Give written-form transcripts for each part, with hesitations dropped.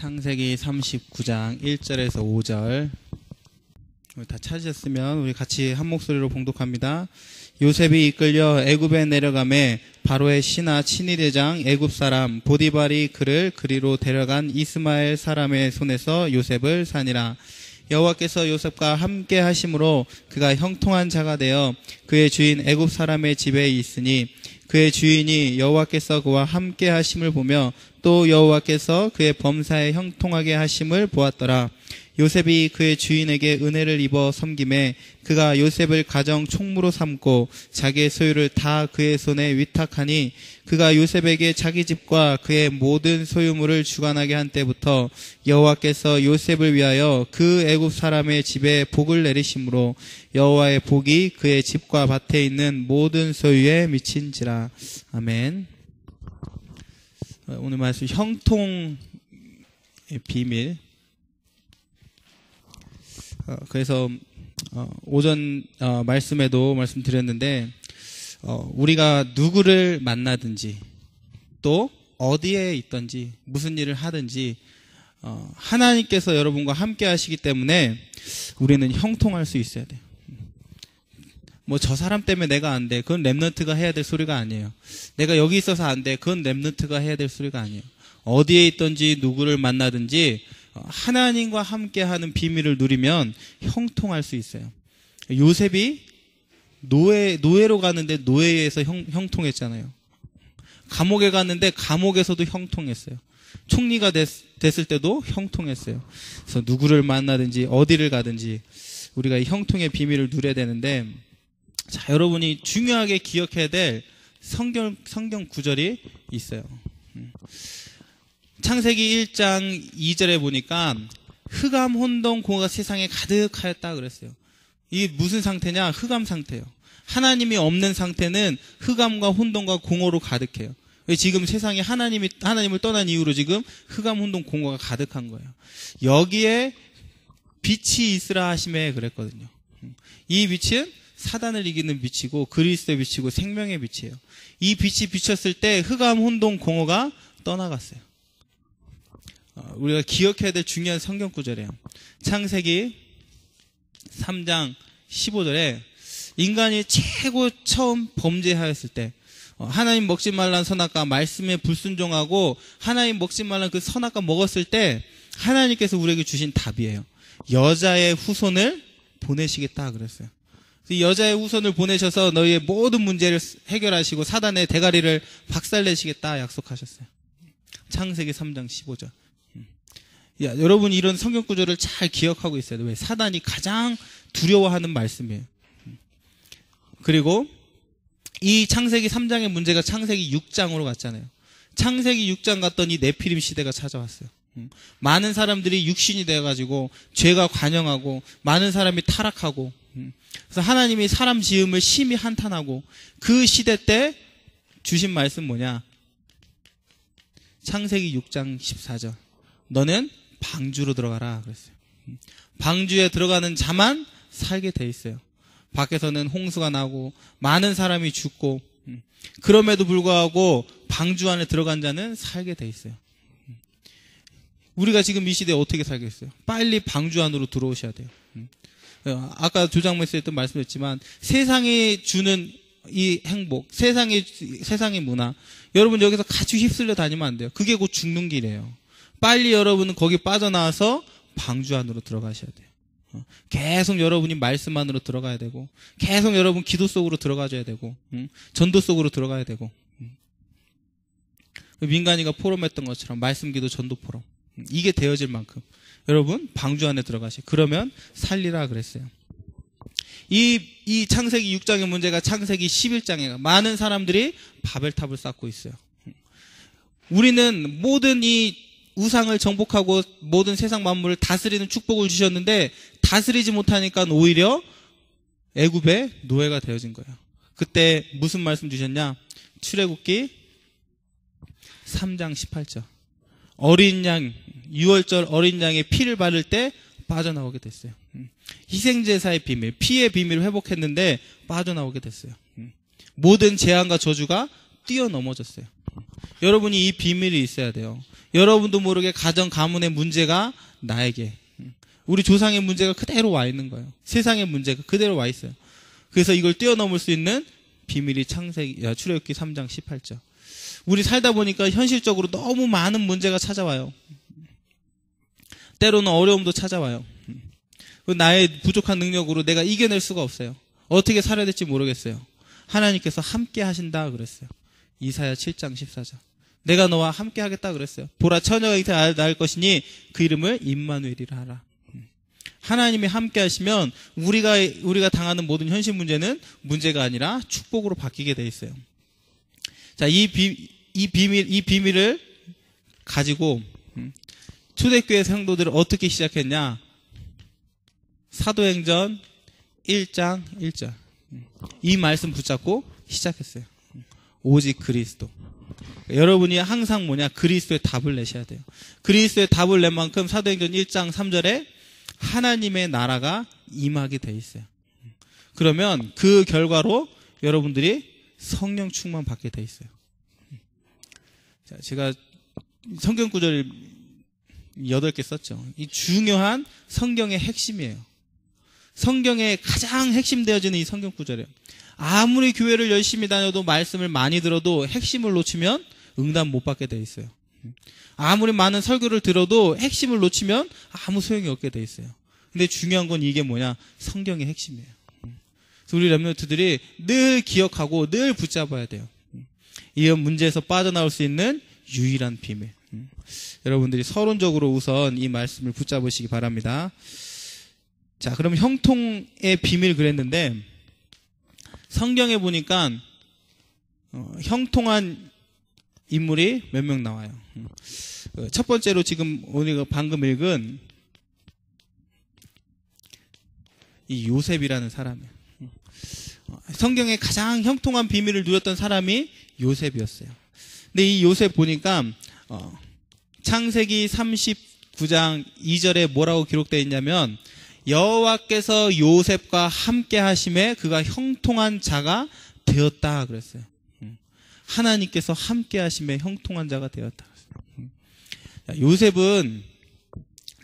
창세기 39장 1절에서 5절 다 찾으셨으면 우리 같이 한 목소리로 봉독합니다. 요셉이 이끌려 애굽에 내려가매 바로의 신하 친위대장 애굽 사람 보디발이 그를 그리로 데려간 이스마엘 사람의 손에서 요셉을 사니라. 여호와께서 요셉과 함께 하심으로 그가 형통한 자가 되어 그의 주인 애굽 사람의 집에 있으니 그의 주인이 여호와께서 그와 함께 하심을 보며 또 여호와께서 그의 범사에 형통하게 하심을 보았더라. 요셉이 그의 주인에게 은혜를 입어 섬김에 그가 요셉을 가정 총무로 삼고 자기의 소유를 다 그의 손에 위탁하니 그가 요셉에게 자기 집과 그의 모든 소유물을 주관하게 한 때부터 여호와께서 요셉을 위하여 그 애굽 사람의 집에 복을 내리심으로 여호와의 복이 그의 집과 밭에 있는 모든 소유에 미친지라. 아멘. 오늘 말씀 형통의 비밀. 그래서 오전 말씀에도 말씀드렸는데 우리가 누구를 만나든지 또 어디에 있든지 무슨 일을 하든지 하나님께서 여러분과 함께 하시기 때문에 우리는 형통할 수 있어야 돼요. 뭐 저 사람 때문에 내가 안 돼. 그건 렘넌트가 해야 될 소리가 아니에요. 내가 여기 있어서 안 돼. 그건 렘넌트가 해야 될 소리가 아니에요. 어디에 있든지 누구를 만나든지 하나님과 함께하는 비밀을 누리면 형통할 수 있어요. 요셉이 노예로 가는데 노예에서 형통했잖아요. 감옥에 갔는데 감옥에서도 형통했어요. 총리가 됐을 때도 형통했어요. 그래서 누구를 만나든지 어디를 가든지 우리가 이 형통의 비밀을 누려야 되는데, 자, 여러분이 중요하게 기억해야 될 성경 구절이 있어요. 창세기 1장 2절에 보니까 흑암 혼돈 공허가 세상에 가득하였다 그랬어요. 이게 무슨 상태냐? 흑암 상태예요. 하나님이 없는 상태는 흑암과 혼돈과 공허로 가득해요. 지금 세상에 하나님을 떠난 이후로 지금 흑암 혼돈 공허가 가득한 거예요. 여기에 빛이 있으라 하심에 그랬거든요. 이 빛은 사단을 이기는 빛이고 그리스도의 빛이고 생명의 빛이에요. 이 빛이 비쳤을 때 흑암 혼돈 공허가 떠나갔어요. 우리가 기억해야 될 중요한 성경 구절이에요. 창세기 3장 15절에 인간이 최고 처음 범죄하였을 때 하나님 먹지 말란 선악과 말씀에 불순종하고 하나님 먹지 말란 그 선악과 먹었을 때 하나님께서 우리에게 주신 답이에요. 여자의 후손을 보내시겠다 그랬어요. 여자의 후손을 보내셔서 너희의 모든 문제를 해결하시고 사단의 대가리를 박살내시겠다 약속하셨어요. 창세기 3장 15절. 여러분 이런 성경 구절을 잘 기억하고 있어야 돼요. 왜? 사단이 가장 두려워하는 말씀이에요. 그리고 이 창세기 3장의 문제가 창세기 6장으로 갔잖아요. 창세기 6장 갔더니 네피림 시대가 찾아왔어요. 많은 사람들이 육신이 돼가지고 죄가 관영하고 많은 사람이 타락하고, 그래서 하나님이 사람 지음을 심히 한탄하고 그 시대 때 주신 말씀 뭐냐? 창세기 6장 14절. 너는 방주로 들어가라 그랬어요. 방주에 들어가는 자만 살게 돼 있어요. 밖에서는 홍수가 나고 많은 사람이 죽고, 그럼에도 불구하고 방주 안에 들어간 자는 살게 돼 있어요. 우리가 지금 이 시대에 어떻게 살겠어요? 빨리 방주 안으로 들어오셔야 돼요. 아까 조장모에서 또 말씀드렸지만 세상이 주는 이 행복, 세상의 문화, 여러분 여기서 같이 휩쓸려 다니면 안 돼요. 그게 곧 죽는 길이에요. 빨리 여러분은 거기 빠져나와서 방주 안으로 들어가셔야 돼요. 계속 여러분이 말씀 안으로 들어가야 되고, 계속 여러분 기도 속으로 들어가줘야 되고, 전도 속으로 들어가야 되고, 민간이가 포럼했던 것처럼 말씀 기도 전도 포럼, 이게 되어질 만큼 여러분 방주 안에 들어가시. 그러면 살리라 그랬어요. 이 창세기 6장의 문제가 창세기 11장에 많은 사람들이 바벨탑을 쌓고 있어요. 우리는 모든 이 우상을 정복하고 모든 세상 만물을 다스리는 축복을 주셨는데 다스리지 못하니까 오히려 애굽의 노예가 되어진 거예요. 그때 무슨 말씀 주셨냐? 출애굽기 3장 18절. 어린 양, 6월절 어린 양의 피를 바를 때 빠져나오게 됐어요. 희생제사의 비밀, 피의 비밀을 회복했는데 빠져나오게 됐어요. 모든 재앙과 저주가 뛰어넘어졌어요. 여러분이 이 비밀이 있어야 돼요. 여러분도 모르게 가정 가문의 문제가 나에게, 우리 조상의 문제가 그대로 와 있는 거예요. 세상의 문제가 그대로 와 있어요. 그래서 이걸 뛰어넘을 수 있는 비밀이 출애굽기 3장 18절. 우리 살다 보니까 현실적으로 너무 많은 문제가 찾아와요. 때로는 어려움도 찾아와요. 나의 부족한 능력으로 내가 이겨낼 수가 없어요. 어떻게 살아야 될지 모르겠어요. 하나님께서 함께 하신다 그랬어요. 이사야 7장 14절. 내가 너와 함께 하겠다 그랬어요. 보라, 처녀가 잉태를 낳을 것이니 그 이름을 임마누엘이라 하라. 하나님이 함께 하시면 우리가 당하는 모든 현실 문제는 문제가 아니라 축복으로 바뀌게 돼 있어요. 자, 이 비밀을 가지고 초대교회 성도들은 어떻게 시작했냐? 사도행전 1장 1절. 이 말씀 붙잡고 시작했어요. 오직 그리스도. 여러분이 항상 그리스도의 답을 내셔야 돼요. 그리스도의 답을 낸 만큼 사도행전 1장 3절에 하나님의 나라가 임하게 돼 있어요. 그러면 그 결과로 여러분들이 성령 충만 받게 돼 있어요. 자, 제가 성경 구절을 8개 썼죠. 이 중요한 성경의 핵심이에요. 성경에 가장 핵심되어지는 이 성경 구절이에요. 아무리 교회를 열심히 다녀도 말씀을 많이 들어도 핵심을 놓치면 응답 못 받게 돼 있어요. 아무리 많은 설교를 들어도 핵심을 놓치면 아무 소용이 없게 돼 있어요. 근데 중요한 건 이게 성경의 핵심이에요. 그래서 우리 렘넌트들이 늘 기억하고 늘 붙잡아야 돼요. 이런 문제에서 빠져나올 수 있는 유일한 비밀. 여러분들이 서론적으로 우선 이 말씀을 붙잡으시기 바랍니다. 자, 그럼 형통의 비밀 그랬는데 성경에 보니까 형통한 인물이 몇 명 나와요. 첫 번째로 지금 우리가 방금 읽은 이 요셉이라는 사람이에요. 성경에 가장 형통한 비밀을 누렸던 사람이 요셉이었어요. 근데 이 요셉 보니까 창세기 39장 2절에 뭐라고 기록되어 있냐면 여호와께서 요셉과 함께 하심에 그가 형통한 자가 되었다 그랬어요. 하나님께서 함께 하심에 형통한 자가 되었다. 요셉은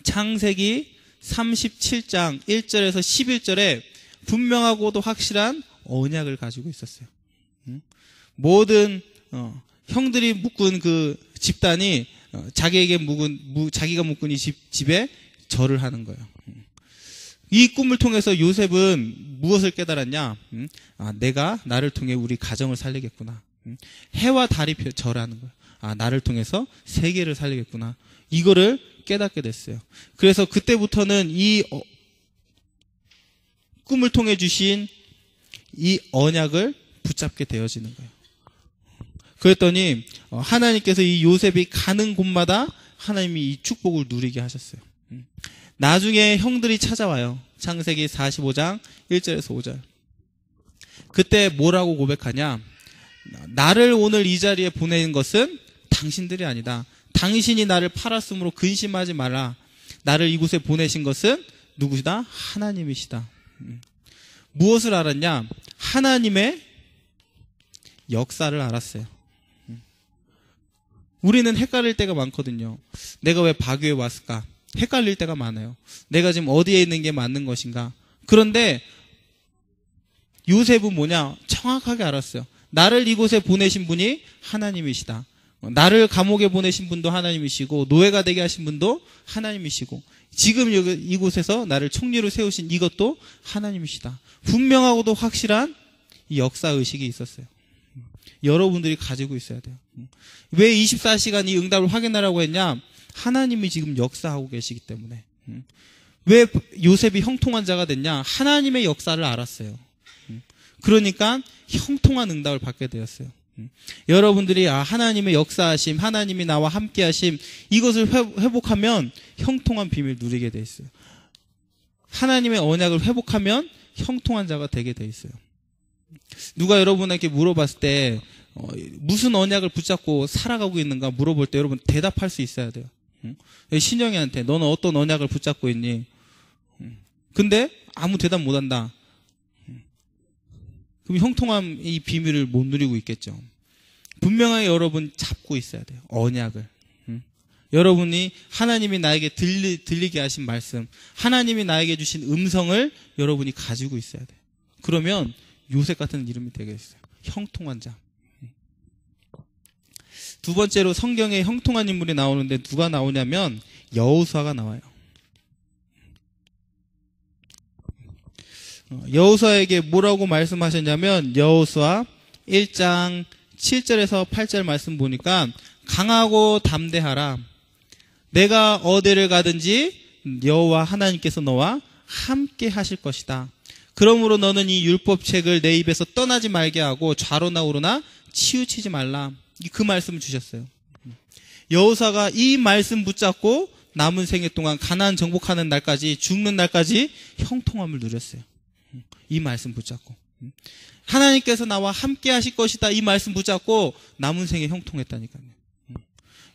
창세기 37장 1절에서 11절에 분명하고도 확실한 언약을 가지고 있었어요. 모든 형들이 묶은 그 집단이 자기가 묶은 이 집에 절을 하는 거예요. 이 꿈을 통해서 요셉은 무엇을 깨달았냐? 내가 나를 통해 우리 가정을 살리겠구나. 해와 달이 절하는 거예요. 나를 통해서 세계를 살리겠구나. 이거를 깨닫게 됐어요. 그래서 그때부터는 이 꿈을 통해 주신 이 언약을 붙잡게 되어지는 거예요. 그랬더니 하나님께서 이 요셉이 가는 곳마다 하나님이 이 축복을 누리게 하셨어요. 나중에 형들이 찾아와요. 창세기 45장 1절에서 5절. 그때 뭐라고 고백하냐? 나를 오늘 이 자리에 보낸 것은 당신들이 아니다. 당신이 나를 팔았으므로 근심하지 마라. 나를 이곳에 보내신 것은 누구시다? 하나님이시다. 무엇을 알았냐? 하나님의 역사를 알았어요. 우리는 헷갈릴 때가 많거든요. 내가 왜 바교에 왔을까? 헷갈릴 때가 많아요. 내가 지금 어디에 있는 게 맞는 것인가? 그런데 요셉은 정확하게 알았어요. 나를 이곳에 보내신 분이 하나님이시다. 나를 감옥에 보내신 분도 하나님이시고 노예가 되게 하신 분도 하나님이시고 지금 이곳에서 나를 총리로 세우신 이것도 하나님이시다. 분명하고도 확실한 이 역사의식이 있었어요. 여러분들이 가지고 있어야 돼요. 왜 24시간 이 응답을 확인하라고 했냐? 하나님이 지금 역사하고 계시기 때문에. 왜 요셉이 형통한 자가 됐냐? 하나님의 역사를 알았어요. 그러니까 형통한 응답을 받게 되었어요. 여러분들이 하나님의 역사하심, 하나님이 나와 함께하심 이것을 회복하면 형통한 비밀을 누리게 돼 있어요. 하나님의 언약을 회복하면 형통한 자가 되게 돼 있어요. 누가 여러분에게 물어봤을 때 무슨 언약을 붙잡고 살아가고 있는가 물어볼 때 여러분 대답할 수 있어야 돼요. 신영이한테 너는 어떤 언약을 붙잡고 있니? 근데 아무 대답 못한다. 그럼 형통함 이 비밀을 못 누리고 있겠죠. 분명하게 여러분 잡고 있어야 돼요. 언약을. 여러분이 하나님이 나에게 들리게 하신 말씀, 하나님이 나에게 주신 음성을 여러분이 가지고 있어야 돼요. 그러면 요셉 같은 이름이 되겠어요. 형통한 자. 두 번째로 성경에 형통한 인물이 나오는데 누가 나오냐면 여호수아가 나와요. 여호수아에게 뭐라고 말씀하셨냐면 여호수아 1장 7절에서 8절 말씀 보니까 강하고 담대하라. 내가 어디를 가든지 여호와 하나님께서 너와 함께 하실 것이다. 그러므로 너는 이 율법책을 내 입에서 떠나지 말게 하고 좌로나 우로나 치우치지 말라. 그 말씀을 주셨어요. 여호수아가 이 말씀 붙잡고 남은 생애 동안 가나안 정복하는 날까지, 죽는 날까지 형통함을 누렸어요. 이 말씀 붙잡고 하나님께서 나와 함께 하실 것이다, 이 말씀 붙잡고 남은 생에 형통했다니까요.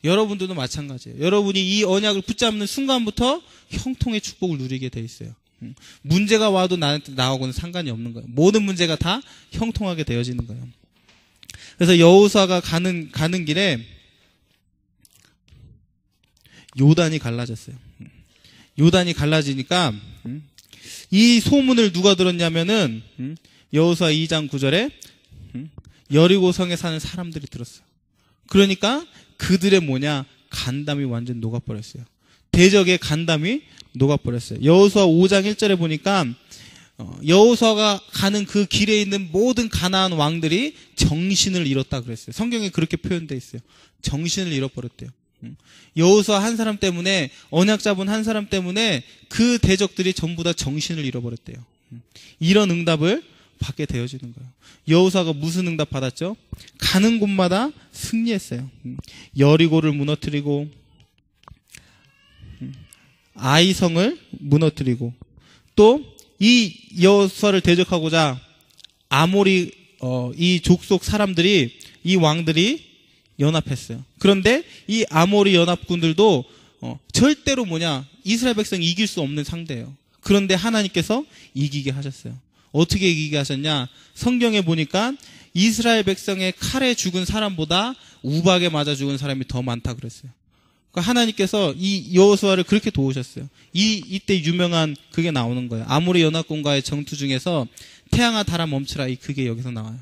여러분들도 마찬가지예요. 여러분이 이 언약을 붙잡는 순간부터 형통의 축복을 누리게 돼 있어요. 문제가 와도 나하고는 상관이 없는 거예요. 모든 문제가 다 형통하게 되어지는 거예요. 그래서 여호수아가 가는 길에 요단이 갈라졌어요. 요단이 갈라지니까 이 소문을 누가 들었냐면은 여호수아 2장 9절에 여리고 성에 사는 사람들이 들었어요. 그러니까 그들의 간담이 완전 녹아버렸어요. 대적의 간담이 녹아버렸어요. 여호수아 5장 1절에 보니까 여호수아가 가는 그 길에 있는 모든 가나안 왕들이 정신을 잃었다 그랬어요. 성경에 그렇게 표현되어 있어요. 정신을 잃어버렸대요. 여호수아 한 사람 때문에, 언약 잡은 한 사람 때문에 그 대적들이 전부 다 정신을 잃어버렸대요. 이런 응답을 받게 되어지는 거예요. 여호수아가 무슨 응답 받았죠? 가는 곳마다 승리했어요. 여리고를 무너뜨리고 아이성을 무너뜨리고, 또 이 여호수아를 대적하고자 아모리 이 족속 사람들이, 이 왕들이 연합했어요. 그런데 이 아모리 연합군들도 절대로 이스라엘 백성이 이길 수 없는 상대예요. 그런데 하나님께서 이기게 하셨어요. 어떻게 이기게 하셨냐? 성경에 보니까 이스라엘 백성의 칼에 죽은 사람보다 우박에 맞아 죽은 사람이 더 많다 그랬어요. 그러니까 하나님께서 이 여호수아를 그렇게 도우셨어요. 이때 유명한 그게 나오는 거예요. 아모리 연합군과의 전투 중에서 태양아 달아 멈추라, 그게 여기서 나와요.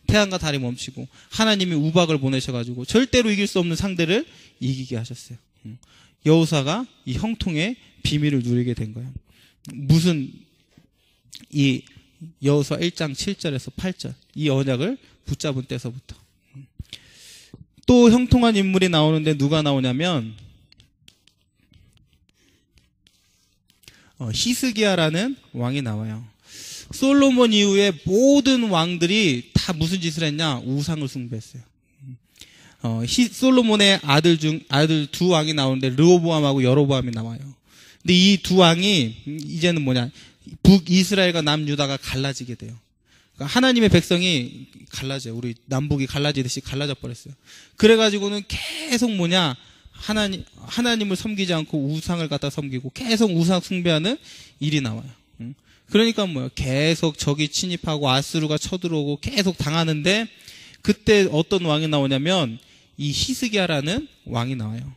태양과 달이 멈추고 하나님이 우박을 보내셔가지고 절대로 이길 수 없는 상대를 이기게 하셨어요. 여호수아가 이 형통의 비밀을 누리게 된 거예요. 이 여호수아 1장 7절에서 8절 이 언약을 붙잡은 때서부터. 또 형통한 인물이 나오는데 누가 나오냐면 히스기야라는 왕이 나와요. 솔로몬 이후에 모든 왕들이 다 무슨 짓을 했냐? 우상을 숭배했어요. 솔로몬의 아들 두 왕이 나오는데 르호보암하고 여로보암이 나와요. 근데 이 두 왕이 이제는 북이스라엘과 남유다가 갈라지게 돼요. 그러니까 하나님의 백성이 갈라져요. 우리 남북이 갈라지듯이 갈라져 버렸어요. 그래가지고는 계속 하나님을 섬기지 않고 우상을 갖다 섬기고 계속 우상 숭배하는 일이 나와요. 그러니까 계속 적이 침입하고 아수르가 쳐들어오고 계속 당하는데, 그때 어떤 왕이 나오냐면 이 히스기야라는 왕이 나와요.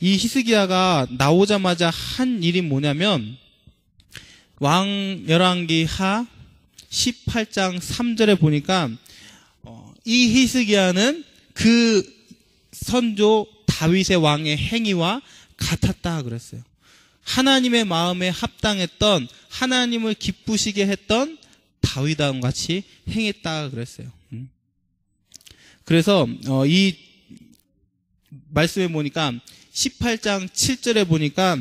이 히스기야가 나오자마자 한 일이 뭐냐면 왕 열왕기 하 18장 3절에 보니까 이 히스기야는 그 선조 다윗의 왕의 행위와 같았다 그랬어요. 하나님의 마음에 합당했던, 하나님을 기쁘시게 했던 다윗 왕 같이 행했다 그랬어요. 그래서 이 말씀에 보니까 18장 7절에 보니까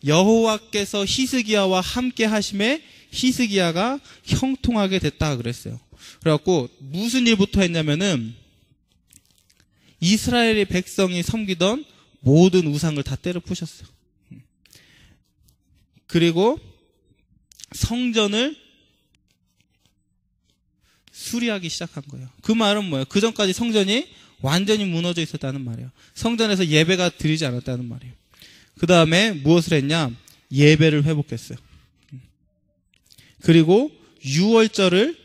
여호와께서 히스기야와 함께 하심에 히스기야가 형통하게 됐다 그랬어요. 그래갖고 무슨 일부터 했냐면은 이스라엘의 백성이 섬기던 모든 우상을 다 때려 부셨어요. 그리고 성전을 수리하기 시작한 거예요. 그 말은 뭐예요? 그 전까지 성전이 완전히 무너져 있었다는 말이에요. 성전에서 예배가 드리지 않았다는 말이에요. 그 다음에 무엇을 했냐? 예배를 회복했어요. 그리고 유월절을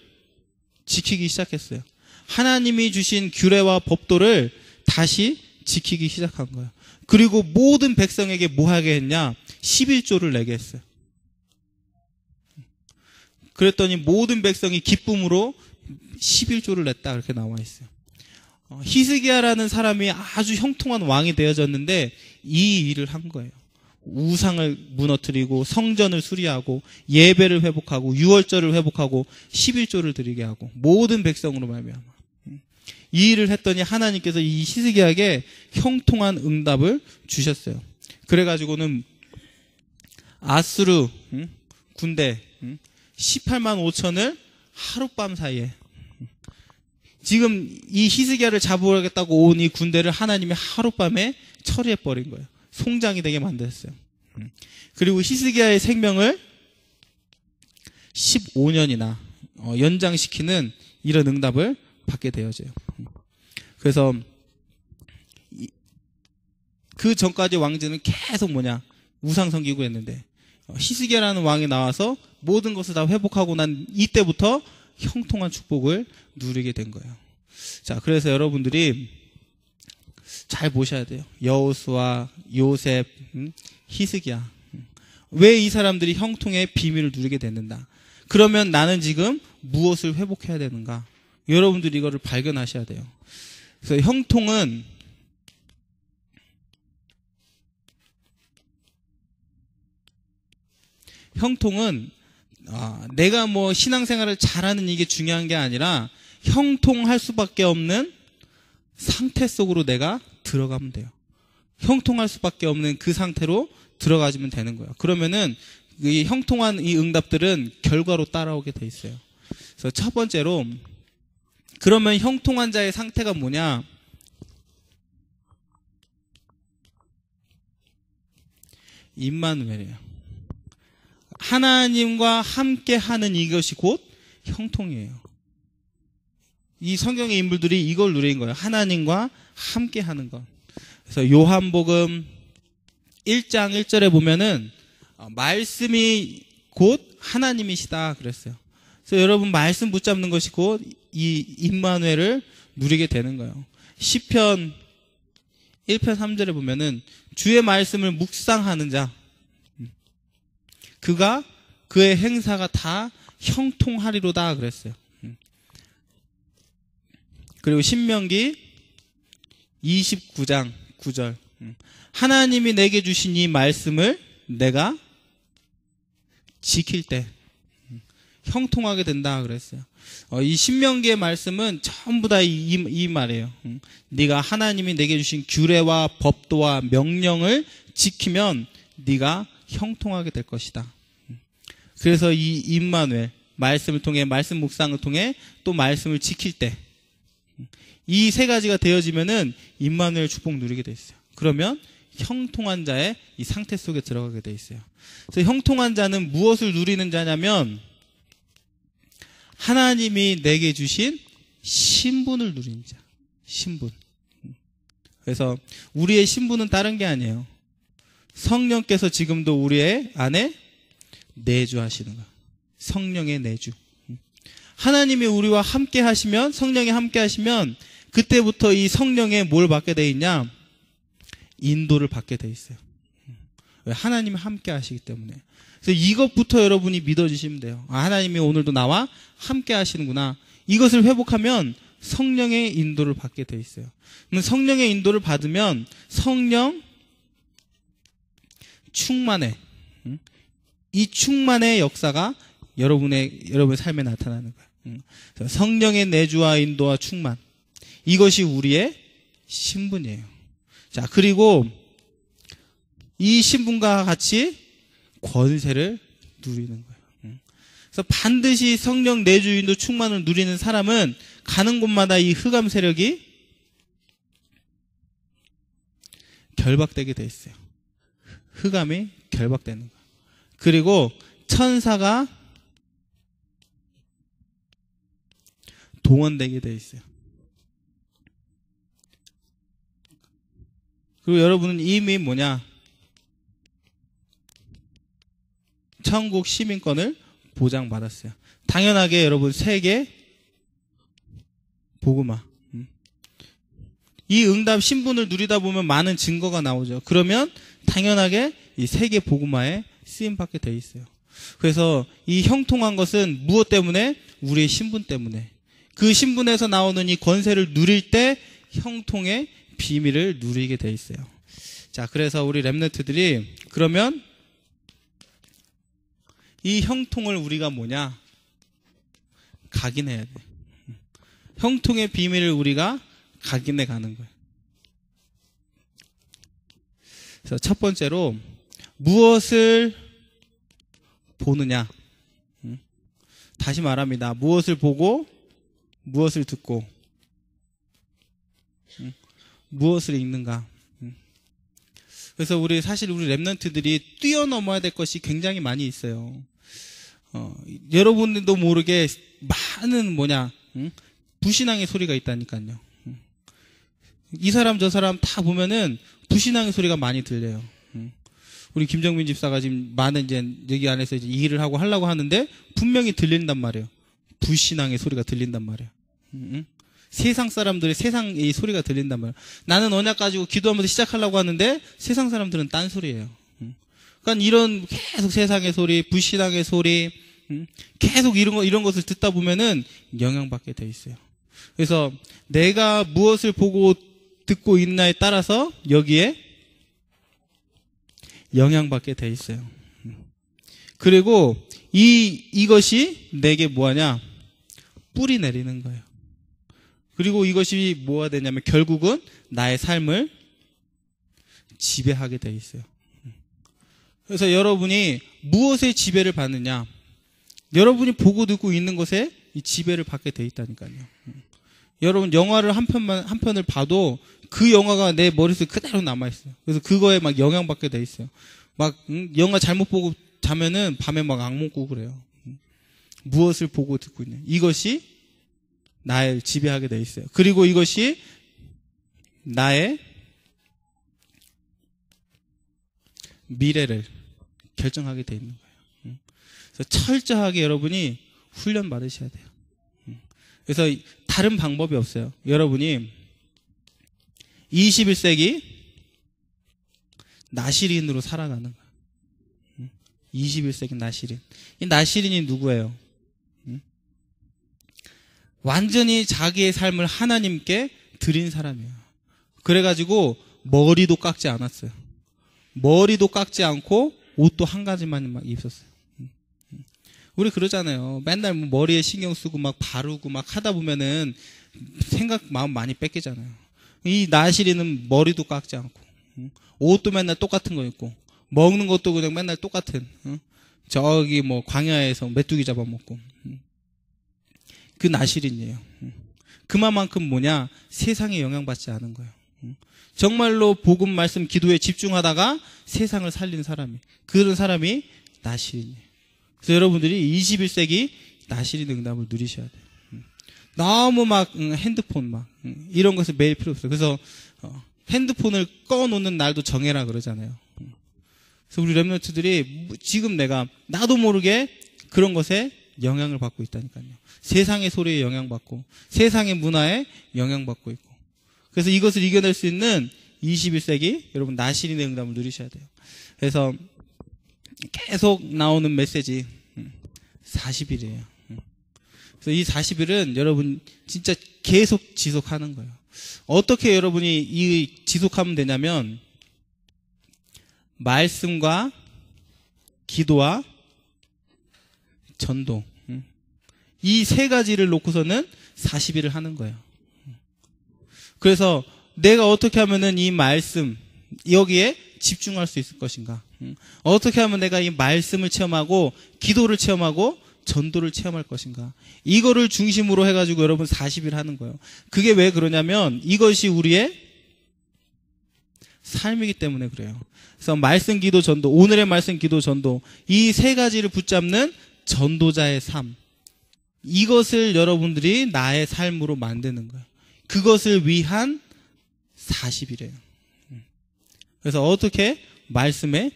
지키기 시작했어요. 하나님이 주신 규례와 법도를 다시 지키기 시작한 거예요. 그리고 모든 백성에게 뭐 하게 했냐? 11조를 내게 했어요. 그랬더니 모든 백성이 기쁨으로 11조를 냈다, 그렇게 나와 있어요. 히스기야라는 사람이 아주 형통한 왕이 되어졌는데 이 일을 한 거예요. 우상을 무너뜨리고 성전을 수리하고 예배를 회복하고 유월절을 회복하고 11조를 드리게 하고 모든 백성으로 말미암아 이 일을 했더니 하나님께서 이 히스기야에게 형통한 응답을 주셨어요. 그래가지고는 아수르 군대 18만 5천을 하룻밤 사이에, 지금 이 히스기야를 잡아오겠다고 온 이 군대를 하나님이 하룻밤에 처리해버린 거예요. 송장이 되게 만들었어요. 그리고 히스기야의 생명을 15년이나 연장시키는 이런 응답을 받게 되어져요. 그래서 그 전까지 왕들은 계속 우상 섬기고 했는데 히스기야라는 왕이 나와서 모든 것을 다 회복하고 난 이때부터 형통한 축복을 누리게 된 거예요. 자, 그래서 여러분들이 잘 보셔야 돼요. 여호수아, 요셉, 히스기야. 왜 이 사람들이 형통의 비밀을 누리게 됐는가? 그러면 나는 지금 무엇을 회복해야 되는가? 여러분들이 이거를 발견하셔야 돼요. 그래서 형통은 내가 신앙생활을 잘하는 이게 중요한 게 아니라 형통할 수밖에 없는 상태 속으로 내가 들어가면 돼요. 형통할 수밖에 없는 그 상태로 들어가지면 되는 거예요. 그러면은 이 형통한 이 응답들은 결과로 따라오게 돼 있어요. 그래서 첫 번째로, 그러면 형통한 자의 상태가 뭐냐? 임마누엘이에요. 하나님과 함께 하는 이것이 곧 형통이에요. 이 성경의 인물들이 이걸 누린 거예요. 하나님과 함께 하는 것. 그래서 요한복음 1장 1절에 보면은 말씀이 곧 하나님이시다 그랬어요. 그래서 여러분 말씀 붙잡는 것이 곧 이 임마누엘을 누리게 되는 거예요. 시편 1편 3절에 보면은 주의 말씀을 묵상하는 자, 그가 그의 행사가 다 형통하리로다 그랬어요. 그리고 신명기 29장 9절, 하나님이 내게 주신 이 말씀을 내가 지킬 때 형통하게 된다 그랬어요. 이 신명기의 말씀은 전부 다 이 말이에요. 네가 하나님이 내게 주신 규례와 법도와 명령을 지키면 네가 형통하게 될 것이다. 그래서 이 임마누엘, 말씀을 통해, 말씀 묵상을 통해 또 말씀을 지킬 때 이 세 가지가 되어지면은 임마누엘 축복 누리게 돼 있어요. 그러면 형통한 자의 이 상태 속에 들어가게 돼 있어요. 그래서 형통한 자는 무엇을 누리는 자냐면 하나님이 내게 주신 신분을 누리는 자. 신분. 그래서 우리의 신분은 다른 게 아니에요. 성령께서 지금도 우리의 안에 내주하시는 거예요. 성령의 내주. 하나님이 우리와 함께 하시면, 성령이 함께 하시면 그때부터 이 성령의 뭘 받게 돼 있냐? 인도를 받게 돼 있어요. 왜? 하나님이 함께 하시기 때문에. 그래서 이것부터 여러분이 믿어주시면 돼요. 하나님이 오늘도 나와 함께 하시는구나. 이것을 회복하면 성령의 인도를 받게 돼 있어요. 성령의 인도를 받으면 성령 충만해. 이 충만의 역사가 여러분의 삶에 나타나는 거예요. 성령의 내주와 인도와 충만. 이것이 우리의 신분이에요. 자, 그리고 이 신분과 같이 권세를 누리는 거예요. 그래서 반드시 성령 내주 인도 충만을 누리는 사람은 가는 곳마다 이 흑암 세력이 결박되게 돼 있어요. 흑암이 결박되는 거예요. 그리고 천사가 동원되게 돼 있어요. 그리고 여러분은 이미 천국 시민권을 보장받았어요. 당연하게 여러분 세계 복음화. 이 응답 신분을 누리다 보면 많은 증거가 나오죠. 그러면 당연하게 이 세계 복음화에 쓰임 받게 돼 있어요. 그래서 이 형통한 것은 무엇 때문에? 우리의 신분 때문에. 그 신분에서 나오는 이 권세를 누릴 때 형통의 비밀을 누리게 돼 있어요. 자, 그래서 우리 렘넌트들이 그러면 이 형통을 우리가 뭐냐? 각인해야 돼. 형통의 비밀을 우리가 각인해 가는 거예요. 그래서 첫 번째로 무엇을 보느냐? 다시 말합니다. 무엇을 보고 무엇을 듣고 무엇을 읽는가? 그래서 사실 우리 렘넌트들이 뛰어넘어야 될 것이 굉장히 많이 있어요. 여러분들도 모르게 많은 불신앙의 소리가 있다니까요. 이 사람 저 사람 다 보면은 불신앙의 소리가 많이 들려요. 우리 김정민 집사가 지금 많은 이제 여기 안에서 이제 일을 하려고 하는데 분명히 들린단 말이에요. 불신앙의 소리가 들린단 말이에요. 세상 사람들의 세상의 소리가 들린단 말이에요. 나는 언약 가지고 기도하면서 시작하려고 하는데 세상 사람들은 딴 소리예요. 그러니까 이런 계속 세상의 소리, 불신앙의 소리, 계속 이런 것을 듣다 보면은 영향받게 돼 있어요. 그래서 내가 무엇을 보고 듣고 있나에 따라서 여기에 영향받게 돼 있어요. 그리고 이것이 내게 뭐하냐? 뿌리 내리는 거예요. 그리고 이것이 뭐가 되냐면 결국은 나의 삶을 지배하게 돼 있어요. 그래서 여러분이 무엇에 지배를 받느냐? 여러분이 보고 듣고 있는 것에 이 지배를 받게 돼 있다니까요. 여러분 영화를 한 편을 봐도 그 영화가 내 머릿속에 그대로 남아있어요. 그래서 그거에 막 영향받게 돼 있어요. 영화 잘못 보고 자면은 밤에 막 악몽 꾸고 그래요. 무엇을 보고 듣고 있냐. 이것이 나를 지배하게 돼 있어요. 그리고 이것이 나의 미래를 결정하게 돼 있는 거예요. 그래서 철저하게 여러분이 훈련 받으셔야 돼요. 그래서 다른 방법이 없어요. 여러분이 21세기 나시린으로 살아가는 거예요. 21세기 나시린. 이 나시린이 누구예요? 완전히 자기의 삶을 하나님께 드린 사람이에요. 그래가지고 머리도 깎지 않았어요. 머리도 깎지 않고 옷도 한 가지만 막 입었어요. 우리 그러잖아요. 맨날 머리에 신경 쓰고 막 바르고 막 하다 보면은 마음 많이 뺏기잖아요. 이 나시리는 머리도 깎지 않고 옷도 맨날 똑같은 거 입고 먹는 것도 그냥 맨날 똑같은 저기 광야에서 메뚜기 잡아먹고 그 나시린이에요. 그만큼 세상에 영향받지 않은 거예요. 정말로 복음 말씀 기도에 집중하다가 세상을 살린 사람이 그런 사람이 나시린이에요. 그래서 여러분들이 21세기 나시린 응답을 누리셔야 돼요. 너무 핸드폰 이런 것을 매일 필요 없어요. 그래서 핸드폰을 꺼놓는 날도 정해라 그러잖아요. 그래서 우리 렘넌트들이 지금 나도 모르게 그런 것에 영향을 받고 있다니까요. 세상의 소리에 영향받고 세상의 문화에 영향받고 있고 그래서 이것을 이겨낼 수 있는 21세기 여러분 나시린의 응답을 누리셔야 돼요. 그래서 계속 나오는 메시지 40일이에요. 그래서 이 40일은 여러분 진짜 계속 지속하는 거예요. 어떻게 여러분이 이 지속하면 되냐면 말씀과 기도와 전도 이 세 가지를 놓고서는 40일을 하는 거예요. 그래서 내가 어떻게 하면은 이 말씀 여기에 집중할 수 있을 것인가? 어떻게 하면 내가 이 말씀을 체험하고 기도를 체험하고 전도를 체험할 것인가? 이거를 중심으로 해가지고 여러분 40일 하는 거예요. 그게 왜 그러냐면 이것이 우리의 삶이기 때문에 그래요. 그래서 말씀, 기도, 전도, 오늘의 말씀, 기도, 전도 이 세 가지를 붙잡는 전도자의 삶 이것을 여러분들이 나의 삶으로 만드는 거예요. 그것을 위한 40일이에요. 그래서 어떻게 말씀에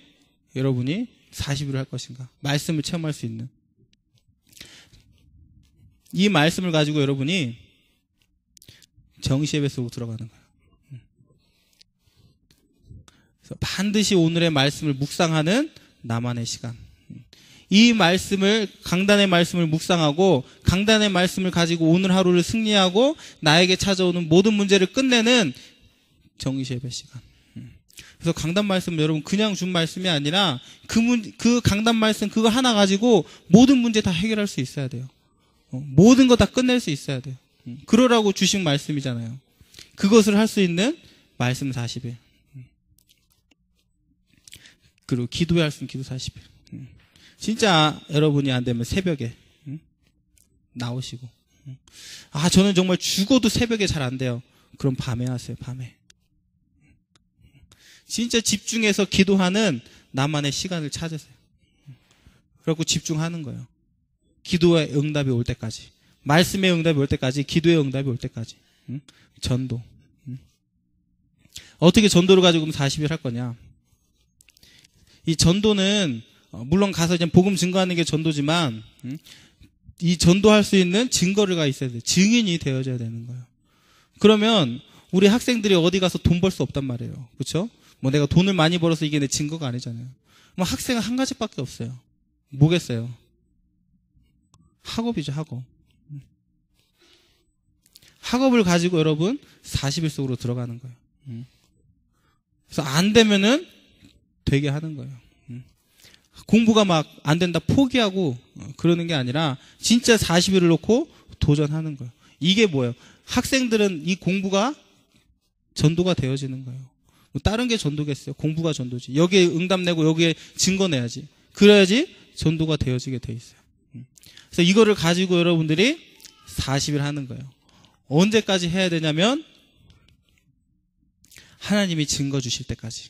여러분이 40일을 할 것인가? 말씀을 체험할 수 있는 이 말씀을 가지고 여러분이 정시예배 속으로 들어가는 거예요. 그래서 반드시 오늘의 말씀을 묵상하는 나만의 시간. 이 말씀을, 강단의 말씀을 묵상하고 강단의 말씀을 가지고 오늘 하루를 승리하고 나에게 찾아오는 모든 문제를 끝내는 정의시 예배 시간. 그래서 강단 말씀 여러분 그냥 준 말씀이 아니라 그 강단 말씀 그거 하나 가지고 모든 문제 다 해결할 수 있어야 돼요. 모든 거 다 끝낼 수 있어야 돼요. 그러라고 주신 말씀이잖아요. 그것을 할 수 있는 말씀 40일. 그리고 기도해야 할 수 있는 기도 40일. 진짜 여러분이 안 되면 새벽에 나오시고. 저는 정말 죽어도 새벽에 잘 안 돼요. 그럼 밤에 하세요. 밤에. 진짜 집중해서 기도하는 나만의 시간을 찾으세요. 그래갖고 집중하는 거예요. 기도의 응답이 올 때까지. 말씀의 응답이 올 때까지. 기도의 응답이 올 때까지. 전도. 어떻게 전도를 가지고 40일 할 거냐. 이 전도는 물론 가서 이제 복음 증거하는 게 전도지만 이 전도할 수 있는 증거가 있어야 돼요. 증인이 되어져야 되는 거예요. 그러면 우리 학생들이 어디 가서 돈 벌 수 없단 말이에요. 그렇죠? 뭐 내가 돈을 많이 벌어서 이게 내 증거가 아니잖아요. 뭐 학생은 한 가지밖에 없어요. 뭐겠어요? 학업이죠, 학업. 학업을 가지고 여러분 40일 속으로 들어가는 거예요. 그래서 안 되면은 되게 하는 거예요. 공부가 막 안 된다 포기하고 그러는 게 아니라 진짜 40일을 놓고 도전하는 거예요. 이게 뭐예요? 학생들은 이 공부가 전도가 되어지는 거예요. 뭐 다른 게 전도겠어요. 공부가 전도지. 여기에 응답 내고 여기에 증거 내야지. 그래야지 전도가 되어지게 돼 있어요. 그래서 이거를 가지고 여러분들이 40일 하는 거예요. 언제까지 해야 되냐면 하나님이 증거 주실 때까지.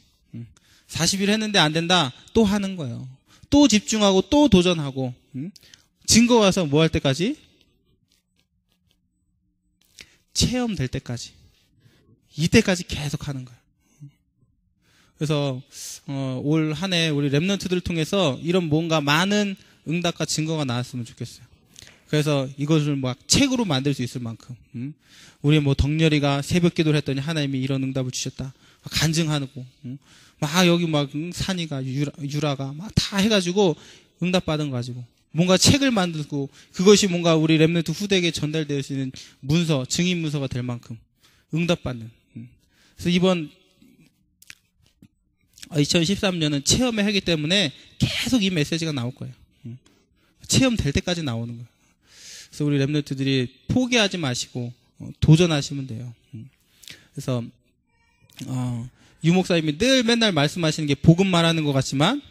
40일 했는데 안 된다. 또 하는 거예요. 또 집중하고 또 도전하고 증거 와서 뭐 할 때까지? 체험될 때까지. 이때까지 계속 하는 거예요. 그래서 올 한 해 우리 랩런트들을 통해서 이런 뭔가 많은 응답과 증거가 나왔으면 좋겠어요. 그래서 이것을 막 책으로 만들 수 있을 만큼 우리 뭐 덕렬이가 새벽 기도를 했더니 하나님이 이런 응답을 주셨다. 간증하고 막 여기 막 산이가 유라가 막 다 해가지고 응답 받은 거 가지고 뭔가 책을 만들고 그것이 뭔가 우리 랩런트 후대에게 전달될 수 있는 문서, 증인 문서가 될 만큼 응답 받는. 그래서 이번 2013년은 체험의 해기 때문에 계속 이 메시지가 나올 거예요. 체험될 때까지 나오는 거예요. 그래서 우리 랩런트들이 포기하지 마시고 도전하시면 돼요. 그래서 유 목사님이 늘 맨날 말씀하시는 게 복음 말하는 것 같지만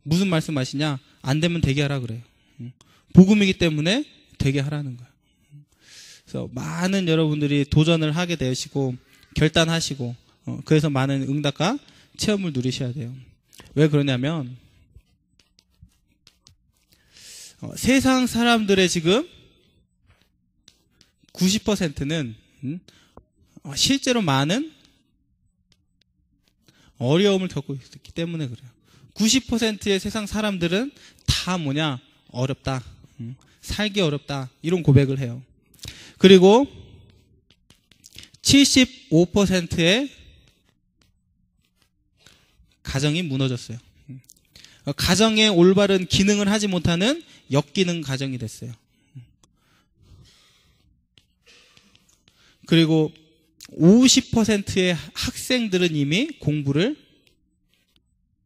무슨 말씀하시냐? 안 되면 되게 하라 그래요. 복음이기 때문에 되게 하라는 거예요. 그래서 많은 여러분들이 도전을 하게 되시고 결단하시고 그래서 많은 응답과 체험을 누리셔야 돼요. 왜 그러냐면 세상 사람들의 지금 90%는 실제로 많은 어려움을 겪고 있기 때문에 그래요. 90%의 세상 사람들은 다 뭐냐? 어렵다. 살기 어렵다. 이런 고백을 해요. 그리고 75%의 가정이 무너졌어요. 가정의 올바른 기능을 하지 못하는 역기능 가정이 됐어요. 그리고 50%의 학생들은 이미 공부를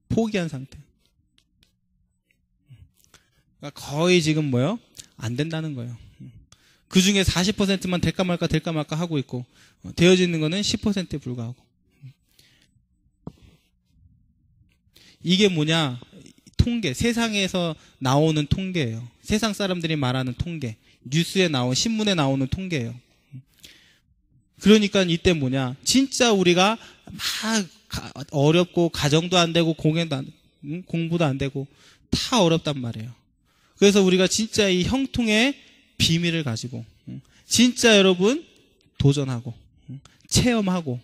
포기한 상태. 그러니까 거의 지금 뭐요? 안 된다는 거예요. 그 중에 40%만 될까 말까 하고 있고 되어지는 거는 10%에 불과하고. 이게 뭐냐? 통계, 세상에서 나오는 통계예요. 세상 사람들이 말하는 통계, 뉴스에 나온, 신문에 나오는 통계예요. 그러니까 이때 뭐냐? 진짜 우리가 막 어렵고 가정도 안 되고 공부도 안 되고 다 어렵단 말이에요. 그래서 우리가 진짜 이 형통의 비밀을 가지고 진짜 여러분 도전하고 체험하고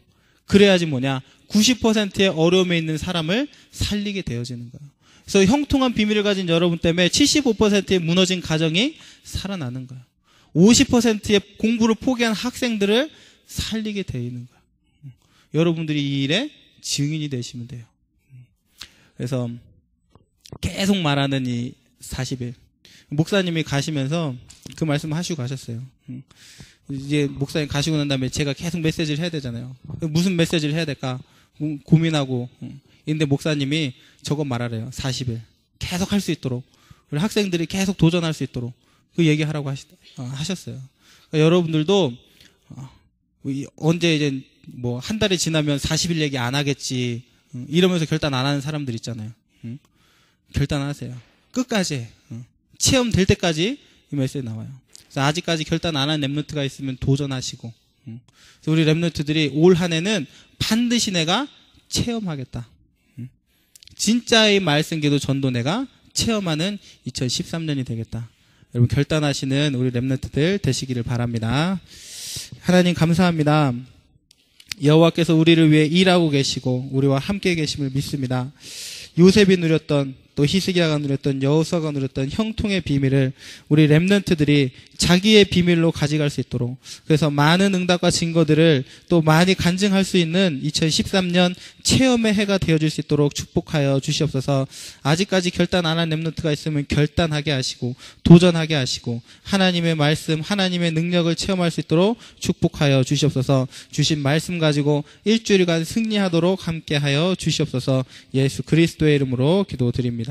그래야지 뭐냐? 90%의 어려움에 있는 사람을 살리게 되어지는 거예요. 그래서 형통한 비밀을 가진 여러분 때문에 75%의 무너진 가정이 살아나는 거예요. 50%의 공부를 포기한 학생들을 살리게 되어 있는 거예요. 여러분들이 이 일에 증인이 되시면 돼요. 그래서 계속 말하는 이 40일. 목사님이 가시면서 그 말씀 하시고 가셨어요. 이제 목사님 가시고 난 다음에 제가 계속 메시지를 해야 되잖아요. 무슨 메시지를 해야 될까 고민하고. 근데 목사님이 저거 말하래요. 40일. 계속 할 수 있도록. 우리 학생들이 계속 도전할 수 있도록 그 얘기하라고 하셨어요. 그러니까 여러분들도 언제 이제 뭐 한 달이 지나면 40일 얘기 안 하겠지 이러면서 결단 안 하는 사람들 있잖아요. 결단하세요. 끝까지 체험될 때까지 이 메시지 나와요. 그래서 아직까지 결단 안 한 랩런트가 있으면 도전하시고 그래서 우리 랩런트들이 올 한 해는 반드시 내가 체험하겠다. 진짜의 말씀기도 전도 내가 체험하는 2013년이 되겠다. 여러분 결단하시는 우리 랩런트들 되시기를 바랍니다. 하나님 감사합니다. 여호와께서 우리를 위해 일하고 계시고 우리와 함께 계심을 믿습니다. 요셉이 누렸던 또 히스기야가 누렸던 여호수아가 누렸던 형통의 비밀을 우리 랩런트들이 자기의 비밀로 가져갈 수 있도록 그래서 많은 응답과 증거들을 또 많이 간증할 수 있는 2013년 체험의 해가 되어줄 수 있도록 축복하여 주시옵소서. 아직까지 결단 안 한 랩런트가 있으면 결단하게 하시고 도전하게 하시고 하나님의 말씀 하나님의 능력을 체험할 수 있도록 축복하여 주시옵소서. 주신 말씀 가지고 일주일간 승리하도록 함께하여 주시옵소서. 예수 그리스도의 이름으로 기도드립니다.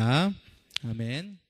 아멘.